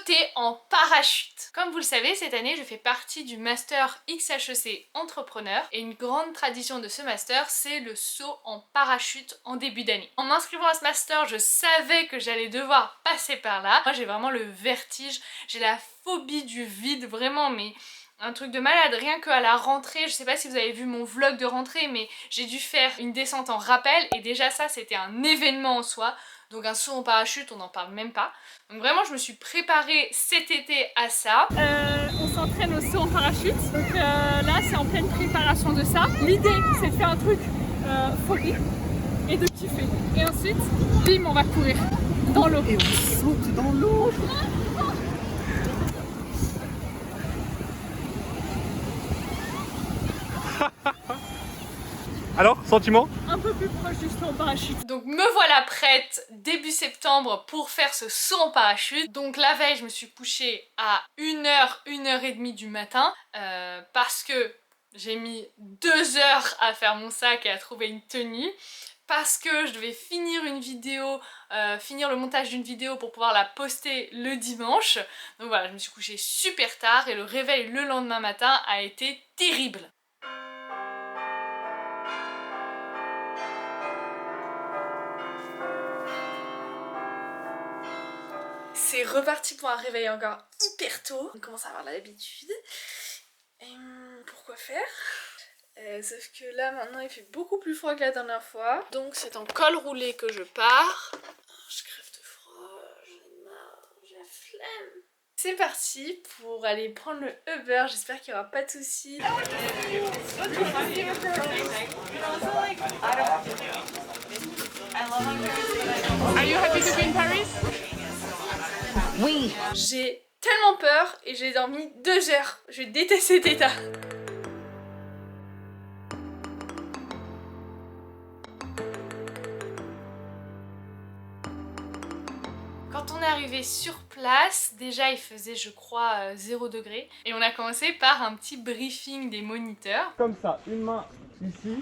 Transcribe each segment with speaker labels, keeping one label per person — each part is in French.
Speaker 1: sauter en parachute. Comme vous le savez, cette année je fais partie du master XHEC entrepreneur et une grande tradition de ce master c'est le saut en parachute en début d'année. En m'inscrivant à ce master, je savais que j'allais devoir passer par là. Moi j'ai vraiment le vertige, j'ai la phobie du vide, vraiment, mais un truc de malade. Rien qu'à la rentrée, je sais pas si vous avez vu mon vlog de rentrée, mais j'ai dû faire une descente en rappel et déjà ça c'était un événement en soi. Donc un saut en parachute, on n'en parle même pas. Donc vraiment je me suis préparée cet été à ça. On s'entraîne au saut en parachute. Donc là c'est en pleine préparation de ça. L'idée c'est de faire un truc folie et de kiffer. Et ensuite, bim, on va courir dans l'eau.
Speaker 2: Et on saute dans l'eau. Alors, sentiment?
Speaker 1: Un peu plus proche du saut en parachute. Donc me voilà prête début septembre pour faire ce saut en parachute. Donc la veille je me suis couchée à 1h, 1h30 du matin parce que j'ai mis 2 heures à faire mon sac et à trouver une tenue. Parce que je devais finir une vidéo, finir le montage d'une vidéo pour pouvoir la poster le dimanche. Donc voilà, je me suis couchée super tard et le réveil le lendemain matin a été terrible. C'est reparti pour un réveil encore hyper tôt. On commence à avoir l'habitude. Pourquoi faire sauf que là maintenant il fait beaucoup plus froid que la dernière fois. Donc c'est en col roulé que je pars. Je crève de froid, j'en ai marre, j'ai la flemme. C'est parti pour aller prendre le Uber, j'espère qu'il n'y aura pas de soucis. Are you happy to be in Paris? Oui. J'ai tellement peur et j'ai dormi 2 heures. Je déteste cet état. Quand on est arrivé sur place, déjà il faisait je crois 0 degré et on a commencé par un petit briefing des moniteurs.
Speaker 2: Comme ça, une main ici,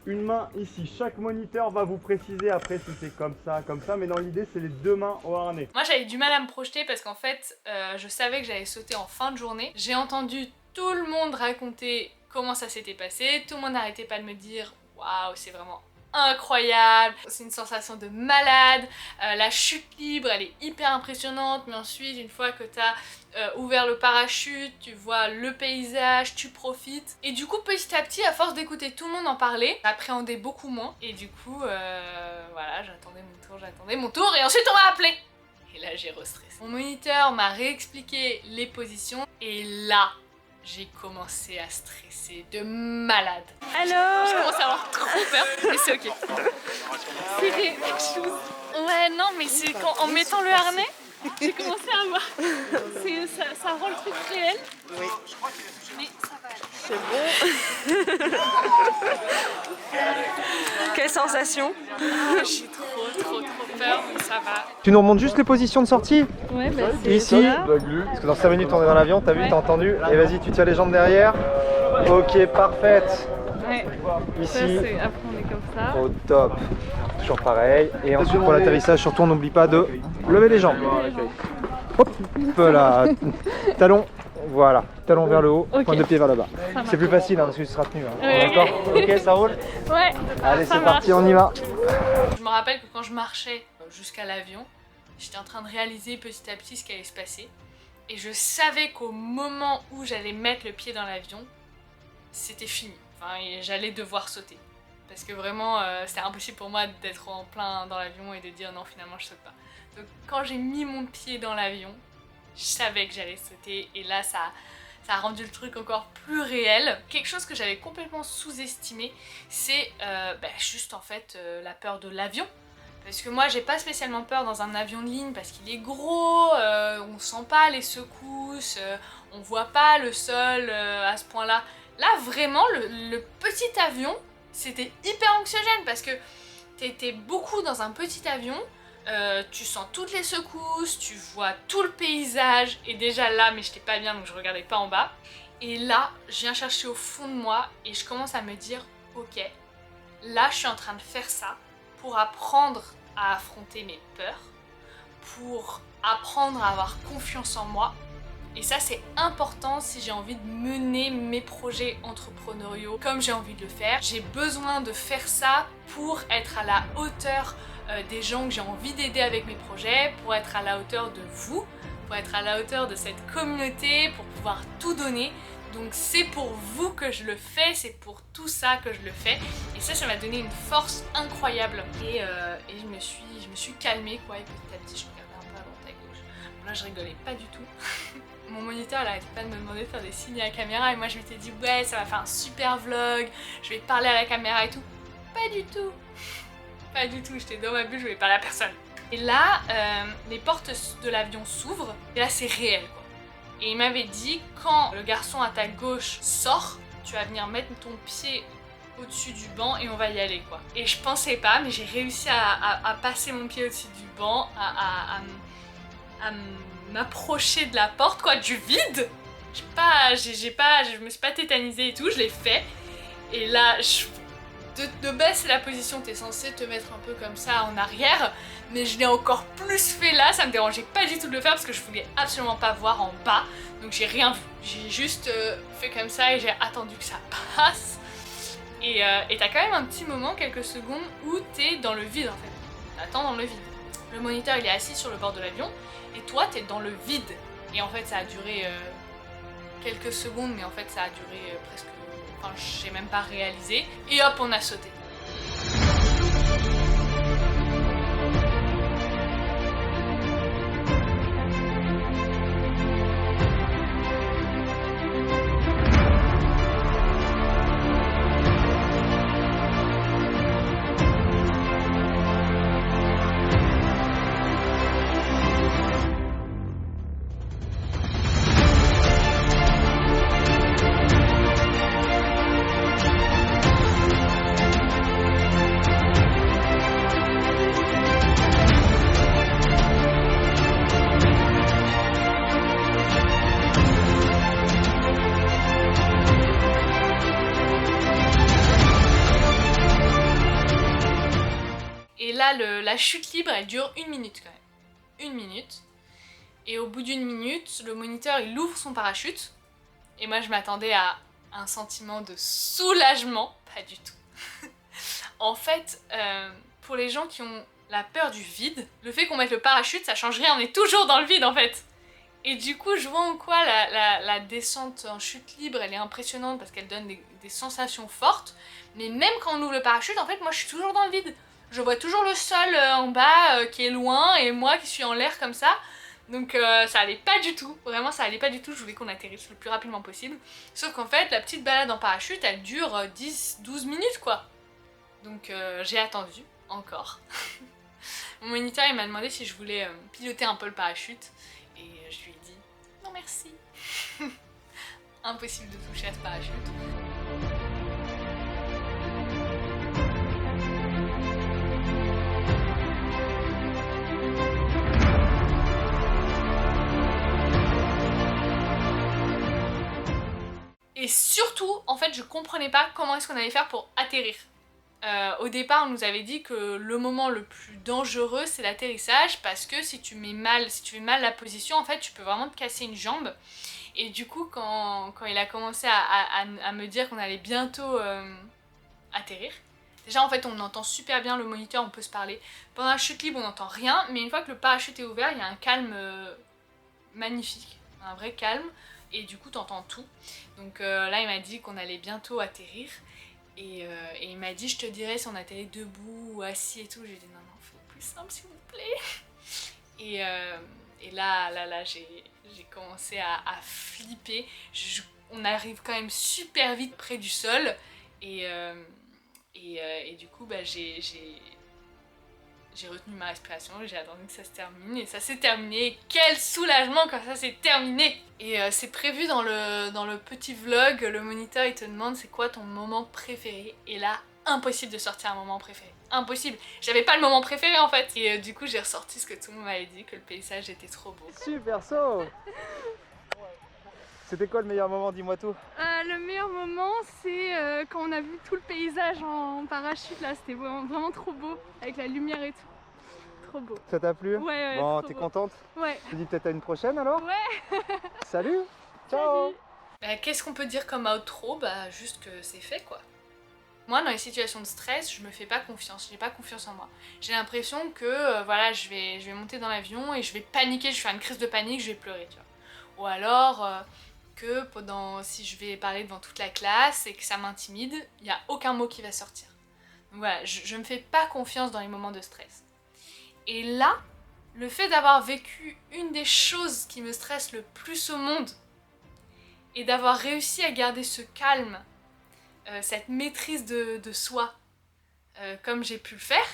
Speaker 2: une main ici. Chaque moniteur va vous préciser après si c'est comme ça, mais dans l'idée c'est les 2 mains au harnais.
Speaker 1: Moi j'avais du mal à me projeter parce qu'en fait je savais que j'allais sauter en fin de journée. J'ai entendu tout le monde raconter comment ça s'était passé, tout le monde n'arrêtait pas de me dire waouh c'est vraiment incroyable, c'est une sensation de malade, la chute libre elle est hyper impressionnante, mais ensuite une fois que t'as ouvert le parachute, tu vois le paysage, tu profites, et du coup petit à petit à force d'écouter tout le monde en parler, j'appréhendais beaucoup moins, et du coup voilà, j'attendais mon tour et ensuite on m'a appelé. Et là j'ai restressé. Mon moniteur m'a réexpliqué les positions et là j'ai commencé à stresser de malade. Alors je commence à avoir trop peur, mais c'est ok. C'était... Ouais non mais c'est quand en mettant le harnais, j'ai commencé à voir. Ça rend le truc réel. Oui. Mais ça va aller.
Speaker 3: C'est bon. Quelle sensation?
Speaker 1: J'ai trop peur, mais ça va.
Speaker 2: Tu nous remontes juste les positions de sortie?
Speaker 3: Ouais, bah c'est
Speaker 2: ici,
Speaker 3: là.
Speaker 2: parce que dans 5 minutes on est dans l'avion, t'as vu, t'as entendu? Et vas-y, tu tiens les jambes derrière. Ok, parfaite.
Speaker 3: Ouais.
Speaker 2: Ici,
Speaker 3: Ça, après on est comme ça.
Speaker 2: au top. Toujours pareil. Et ensuite pour l'atterrissage, surtout on n'oublie pas de lever les jambes. Hop là, talon, voilà, talon vers le haut,
Speaker 3: Ok.
Speaker 2: pointe de pied vers le bas. C'est plus facile hein, parce que tu seras tenu. Hein.
Speaker 1: Ouais,
Speaker 2: D'accord? Ok, ça roule?
Speaker 1: Ouais.
Speaker 2: Allez,
Speaker 1: ça
Speaker 2: c'est
Speaker 1: marche.
Speaker 2: parti, on y va.
Speaker 1: Je me rappelle que quand je marchais jusqu'à l'avion, j'étais en train de réaliser petit à petit ce qui allait se passer. Et je savais qu'au moment où j'allais mettre le pied dans l'avion, c'était fini. Enfin, j'allais devoir sauter. Parce que vraiment, c'était impossible pour moi d'être en plein dans l'avion et de dire non, finalement je saute pas. Donc quand j'ai mis mon pied dans l'avion, je savais que j'allais sauter et là ça a rendu le truc encore plus réel. Quelque chose que j'avais complètement sous-estimé, c'est juste en fait la peur de l'avion. Parce que moi j'ai pas spécialement peur dans un avion de ligne parce qu'il est gros, on sent pas les secousses, on voit pas le sol à ce point là. Là vraiment le petit avion c'était hyper anxiogène parce que t'étais beaucoup dans un petit avion, tu sens toutes les secousses, tu vois tout le paysage et déjà là mais j'étais pas bien donc je regardais pas en bas. Et là je viens chercher au fond de moi et je commence à me dire ok, là je suis en train de faire ça pour apprendre à affronter mes peurs, pour apprendre à avoir confiance en moi. Et ça c'est important si j'ai envie de mener mes projets entrepreneuriaux comme j'ai envie de le faire. J'ai besoin de faire ça pour être à la hauteur des gens que j'ai envie d'aider avec mes projets, pour être à la hauteur de vous, pour être à la hauteur de cette communauté, pour pouvoir tout donner. Donc c'est pour vous que je le fais, c'est pour tout ça que je le fais. Et ça m'a donné une force incroyable. Et je me suis calmée quoi, et petit à petit je regardais un peu à droite à gauche. Bon, là je rigolais pas du tout. Mon moniteur, elle arrêtait pas de me demander de faire des signes à la caméra et moi je m'étais dit ouais ça va faire un super vlog, je vais parler à la caméra et tout. Pas du tout. Pas du tout, j'étais dans ma bulle, je voulais parler à personne. Et là, les portes de l'avion s'ouvrent et là c'est réel quoi. Et il m'avait dit quand le garçon à ta gauche sort, tu vas venir mettre ton pied au-dessus du banc et on va y aller quoi. Et je pensais pas mais j'ai réussi à passer mon pied au-dessus du banc, à m'approcher de la porte quoi, du vide. Je me suis pas tétanisée et tout, je l'ai fait. Et là, de base c'est la position, t'es censé te mettre un peu comme ça en arrière, mais je l'ai encore plus fait là, ça me dérangeait pas du tout de le faire parce que je voulais absolument pas voir en bas, donc j'ai rien vu. J'ai juste fait comme ça et j'ai attendu que ça passe. Et t'as quand même un petit moment, quelques secondes, où t'es dans le vide en fait. T'attends dans le vide. Le moniteur il est assis sur le bord de l'avion et toi t'es dans le vide. Et en fait ça a duré quelques secondes, mais en fait ça a duré presque... Enfin j'ai même pas réalisé. Et hop on a sauté. Et là, la chute libre, elle dure 1 minute quand même. 1 minute. Et au bout d'1 minute, le moniteur, il ouvre son parachute. Et moi, je m'attendais à un sentiment de soulagement. Pas du tout. En fait, pour les gens qui ont la peur du vide, le fait qu'on mette le parachute, ça change rien. On est toujours dans le vide, en fait. Et du coup, je vois en quoi la descente en chute libre, elle est impressionnante parce qu'elle donne des sensations fortes. Mais même quand on ouvre le parachute, en fait, moi, je suis toujours dans le vide. Je vois toujours le sol en bas qui est loin et moi qui suis en l'air comme ça. Donc ça allait pas du tout, vraiment ça allait pas du tout, je voulais qu'on atterrisse le plus rapidement possible. Sauf qu'en fait la petite balade en parachute elle dure 10-12 minutes quoi. Donc j'ai attendu, encore. Mon moniteur il m'a demandé si je voulais piloter un peu le parachute. Et je lui ai dit non merci. Impossible de toucher à ce parachute. Et surtout, en fait, je comprenais pas comment est-ce qu'on allait faire pour atterrir. Au départ, on nous avait dit que le moment le plus dangereux, c'est l'atterrissage, parce que si tu fais mal la position, en fait, tu peux vraiment te casser une jambe. Et du coup, quand il a commencé à me dire qu'on allait bientôt atterrir, déjà, en fait, on entend super bien le moniteur, on peut se parler. Pendant la chute libre, on n'entend rien, mais une fois que le parachute est ouvert, il y a un calme magnifique, un vrai calme. Et du coup t'entends tout. Donc là il m'a dit qu'on allait bientôt atterrir. Et il m'a dit je te dirai si on atterrit debout ou assis et tout. J'ai dit non faut plus simple s'il vous plaît. Et là j'ai commencé à flipper. On arrive quand même super vite près du sol. Et du coup bah, j'ai retenu ma respiration, j'ai attendu que ça se termine et ça s'est terminé. Quel soulagement quand ça s'est terminé! Et c'est prévu dans le petit vlog, le moniteur il te demande c'est quoi ton moment préféré. Et là, impossible de sortir un moment préféré. Impossible! J'avais pas le moment préféré en fait. Et du coup j'ai ressorti ce que tout le monde m'avait dit, que le paysage était trop beau.
Speaker 2: Super saut! C'était quoi le meilleur moment, dis-moi tout?
Speaker 3: Le meilleur moment, c'est quand on a vu tout le paysage en parachute là, c'était vraiment trop beau avec la lumière et tout. trop beau.
Speaker 2: Ça t'a plu?
Speaker 3: Ouais,
Speaker 2: Bon,
Speaker 3: trop
Speaker 2: t'es
Speaker 3: beau.
Speaker 2: contente?
Speaker 3: Ouais.
Speaker 2: Tu dis peut-être à une prochaine alors?
Speaker 3: Ouais.
Speaker 2: Salut! Ciao!
Speaker 3: Salut.
Speaker 1: Qu'est-ce qu'on peut dire comme outro? Bah juste que c'est fait quoi. Moi dans les situations de stress, je me fais pas confiance, j'ai pas confiance en moi. J'ai l'impression que voilà, je vais monter dans l'avion et je vais paniquer, je vais faire une crise de panique, je vais pleurer, tu vois. Ou alors que si je vais parler devant toute la classe et que ça m'intimide, il n'y a aucun mot qui va sortir. Donc voilà, je me fais pas confiance dans les moments de stress. Et là, le fait d'avoir vécu une des choses qui me stresse le plus au monde et d'avoir réussi à garder ce calme, cette maîtrise de soi, comme j'ai pu le faire,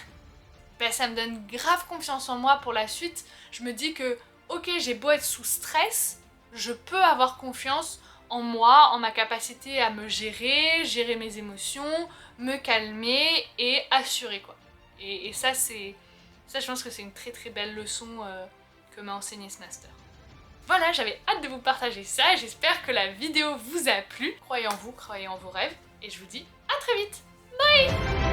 Speaker 1: ben, ça me donne grave confiance en moi pour la suite. Je me dis que, ok, j'ai beau être sous stress, je peux avoir confiance en moi, en ma capacité à me gérer mes émotions, me calmer et assurer quoi. Et ça, je pense que c'est une très très belle leçon que m'a enseigné ce master. Voilà, j'avais hâte de vous partager ça, j'espère que la vidéo vous a plu. Croyez en vous, croyez en vos rêves, et je vous dis à très vite. Bye!